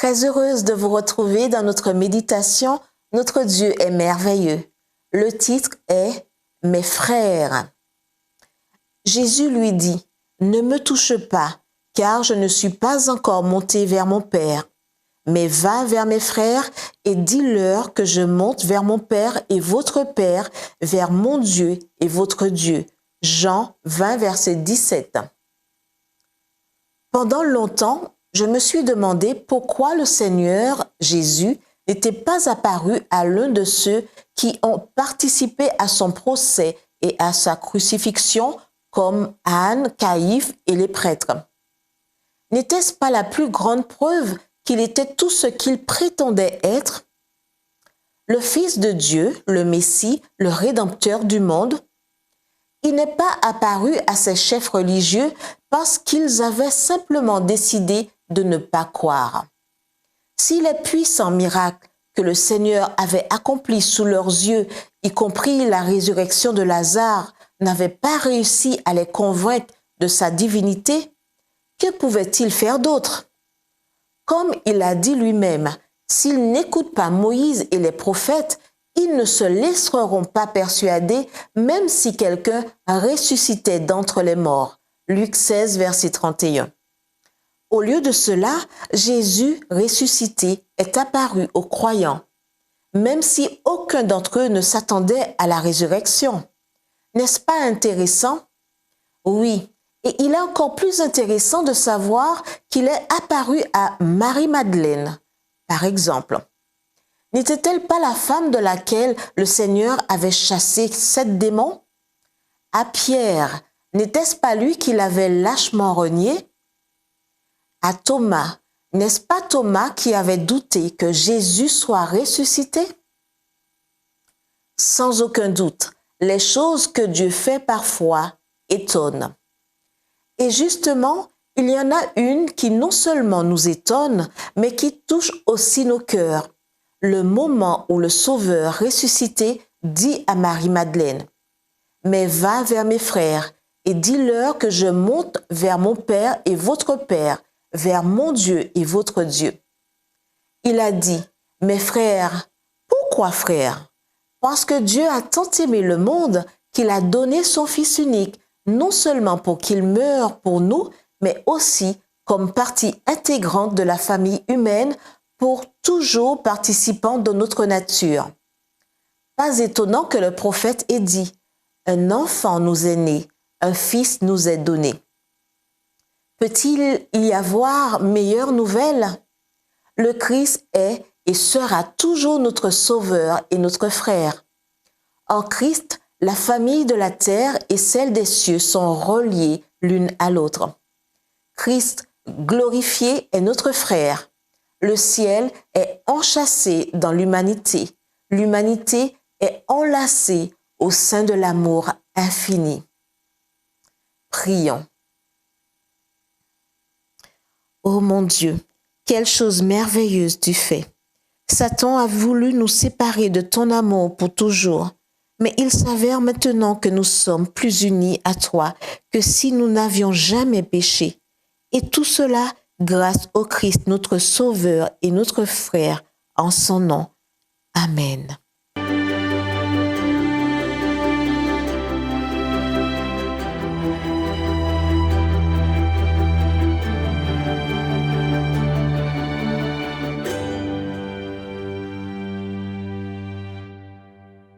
Très heureuse de vous retrouver dans notre méditation. Notre Dieu est merveilleux. Le titre est « Mes frères ». Jésus lui dit « Ne me touche pas, car je ne suis pas encore monté vers mon Père. Mais va vers mes frères et dis-leur que je monte vers mon Père et votre Père, vers mon Dieu et votre Dieu. » Jean 20, verset 17. Pendant longtemps, je me suis demandé pourquoi le Seigneur Jésus n'était pas apparu à l'un de ceux qui ont participé à son procès et à sa crucifixion, comme Anne, Caïphe et les prêtres. N'était-ce pas la plus grande preuve qu'il était tout ce qu'il prétendait être? Le Fils de Dieu, le Messie, le Rédempteur du monde. Il n'est pas apparu à ces chefs religieux parce qu'ils avaient simplement décidé de ne pas croire. Si les puissants miracles que le Seigneur avait accomplis sous leurs yeux, y compris la résurrection de Lazare, n'avaient pas réussi à les convaincre de sa divinité, que pouvaient-ils faire d'autre? Comme il a dit lui-même, s'ils n'écoutent pas Moïse et les prophètes, ils ne se laisseront pas persuader, même si quelqu'un ressuscitait d'entre les morts. Luc 16, verset 31. Au lieu de cela, Jésus ressuscité est apparu aux croyants, même si aucun d'entre eux ne s'attendait à la résurrection. N'est-ce pas intéressant? Oui, et il est encore plus intéressant de savoir qu'il est apparu à Marie-Madeleine, par exemple. N'était-elle pas la femme de laquelle le Seigneur avait chassé 7 démons? À Pierre, n'était-ce pas lui qui l'avait lâchement renié? À Thomas, n'est-ce pas Thomas qui avait douté que Jésus soit ressuscité? Sans aucun doute, les choses que Dieu fait parfois étonnent. Et justement, il y en a une qui non seulement nous étonne, mais qui touche aussi nos cœurs. Le moment où le Sauveur ressuscité dit à Marie-Madeleine, « Mais va vers mes frères et dis-leur que je monte vers mon Père et votre Père, vers mon Dieu et votre Dieu. » Il a dit, « Mes frères, pourquoi frères? Parce que Dieu a tant aimé le monde qu'il a donné son Fils unique, non seulement pour qu'il meure pour nous, mais aussi comme partie intégrante de la famille humaine, pour toujours participant de notre nature. » Pas étonnant que le prophète ait dit, « Un enfant nous est né, un fils nous est donné. » Peut-il y avoir meilleure nouvelle? Le Christ est et sera toujours notre Sauveur et notre frère. En Christ, la famille de la terre et celle des cieux sont reliées l'une à l'autre. Christ glorifié est notre frère. Le ciel est enchâssé dans l'humanité. L'humanité est enlacée au sein de l'amour infini. Prions. Ô mon Dieu, quelle chose merveilleuse tu fais. Satan a voulu nous séparer de ton amour pour toujours, mais il s'avère maintenant que nous sommes plus unis à toi que si nous n'avions jamais péché. Et tout cela grâce au Christ, notre Sauveur et notre frère, en son nom. Amen.